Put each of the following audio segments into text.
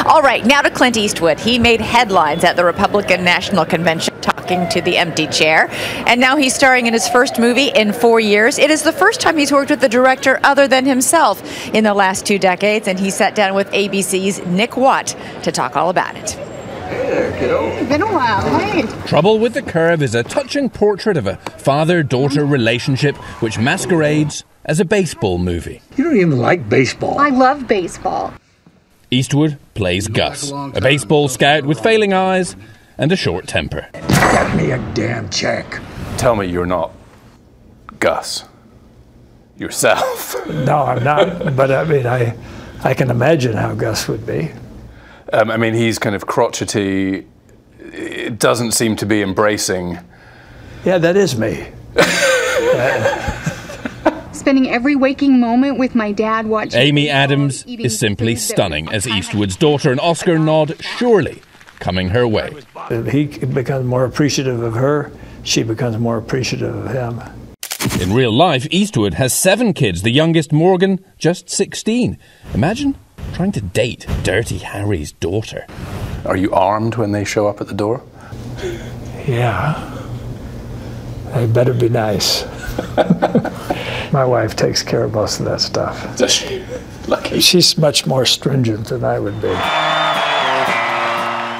All right, now to Clint Eastwood. He made headlines at the Republican National Convention talking to the empty chair, and now he's starring in his first movie in 4 years. It is the first time he's worked with a director other than himself in the last 2 decades, and he sat down with ABC's Nick Watt to talk all about it. Hey there, kiddo. It's been a while. Hey. Trouble with the Curve is a touching portrait of a father-daughter relationship which masquerades as a baseball movie. You don't even like baseball. I love baseball. Eastwood plays Gus, a baseball scout with failing eyes and a short temper. Get me a damn check. Tell me you're not Gus yourself. No, I'm not. But I mean, I can imagine how Gus would be. I mean, he's kind of crotchety. It doesn't seem to be embracing. Yeah, that is me. Spending every waking moment with my dad watching. Amy Adams is simply stunning as Eastwood's daughter, an Oscar nod surely coming her way. He becomes more appreciative of her. She becomes more appreciative of him. In real life, Eastwood has 7 kids, the youngest, Morgan, just 16. Imagine trying to date Dirty Harry's daughter. Are you armed when they show up at the door? Yeah. They better be nice. My wife takes care of most of that stuff. Does she? Lucky. She's much more stringent than I would be.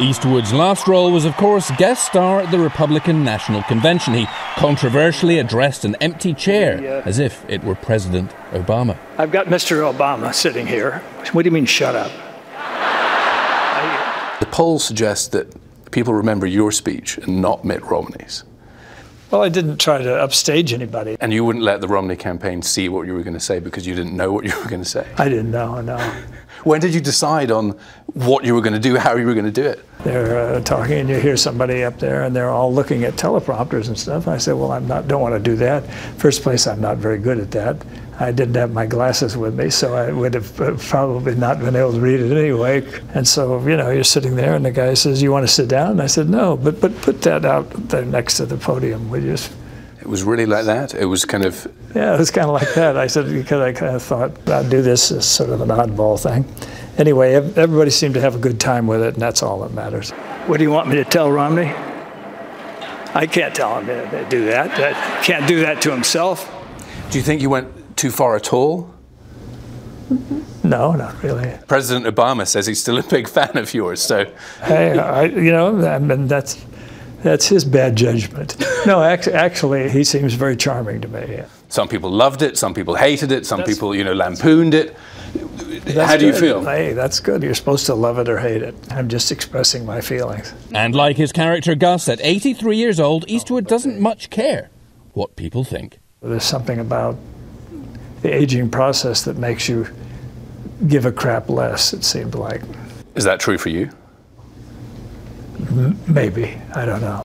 Eastwood's last role was, of course, guest star at the Republican National Convention. He controversially addressed an empty chair as if it were President Obama. I've got Mr. Obama sitting here. What do you mean, shut up? The polls suggest that people remember your speech and not Mitt Romney's. Well, I didn't try to upstage anybody. And you wouldn't let the Romney campaign see what you were going to say because you didn't know what you were going to say? I didn't know, no. When did you decide on what you were going to do, how you were going to do it? They're talking and you hear somebody up there and they're all looking at teleprompters and stuff. I said, well, don't want to do that. First place, I'm not very good at that. I didn't have my glasses with me, so I would have probably not been able to read it anyway. And so, you know, you're sitting there and the guy says, you want to sit down? And I said, no, but put that out there next to the podium, would you? It was really like that? It was kind of... Yeah, it was kind of like that. I said, because I kind of thought I'd do this as sort of an oddball thing. Anyway, everybody seemed to have a good time with it, and that's all that matters. What do you want me to tell Romney? I can't tell him to do that. I can't do that to himself. Do you think you went too far at all? No, not really. President Obama says he's still a big fan of yours, so... Hey, you know, I mean, that's his bad judgment. No, actually, he seems very charming to me. Some people loved it, some people hated it, some people, you know, lampooned it. How do you feel? Hey, that's good. You're supposed to love it or hate it. I'm just expressing my feelings. And like his character Gus, at 83 years old, Eastwood doesn't much care what people think. There's something about the aging process that makes you give a crap less, it seemed like. Is that true for you? Maybe. I don't know.